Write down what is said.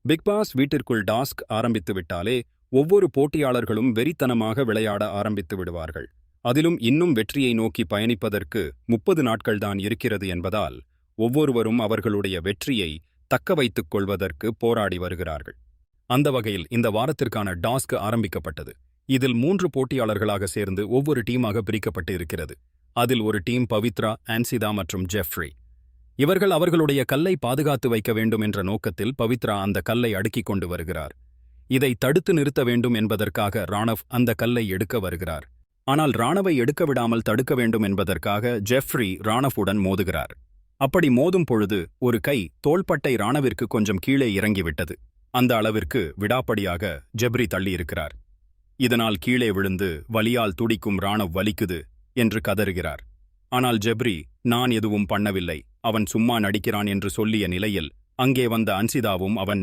Big pass வீட்டிற்குள் task ஆரம்பித்து விட்டாலே ஒவ்வொரு போட்டியாளர்களும் வெறித்தனமாக விளையாட ஆரம்பித்து விடுவார்கள். அதிலும் இன்னும் வெற்றியை நோக்கி பயணிப்பதற்கு 30 நாட்கள்தான் இருக்கிறது என்பதால் ஒவ்வொருவரும் அவர்களுடைய வெற்றியை தக்க வைத்துக் கொள்வதற்கு போராடி வருகிறார்கள். அந்த வகையில் இந்த வாரத்திற்கான டாஸ்க் ஆரம்பிக்கப்பட்டது. இதில் 3 போட்டியாளர்களாக சேர்ந்து ஒவ்வொரு டீமாக பிரிக்கப்பட்டு இருக்கிறது. அதில் ஒரு டீம் பவித்ரா, ஆன்சிதா மற்றும் ஜெஃப்ரி. இவர்கள் அவர்களுடைய கல்லை பாதுகாத்து வைக்க வேண்டும் என்ற நோக்கத்தில் பவித்ரா அந்த கல்லை அடுக்கிக் கொண்டு வருகிறார். இதை தடுத்து நிறுத்த வேண்டும் என்பதற்காக ராணவ் அந்த கல்லை எடுக்க வருகிறார். ஆனால் ராணவை எடுக்க விடாமல் தடுக்க வேண்டும் என்பதற்காக ஜெஃப்ரி ராணவுடன் மோதுகிறார். அப்படி மோதும் பொழுது ஒரு கை தோள்பட்டை ராணவிற்கு கொஞ்சம் கீழே இறங்கிவிட்டது. அந்த அளவிற்கு விடாப்படியாக ஜெப்ரி தள்ளியிருக்கிறார். இதனால் கீழே விழுந்து வலியால் துடிக்கும் ராணவ் வலிக்குது என்று கதறுகிறார். ஆனால் ஜெப்ரி, நான் எதுவும் பண்ணவில்லை, அவன் சும்மா நடிக்கிறான் என்று சொல்லிய நிலையில் அங்கே வந்த அன்சிதாவும் அவன்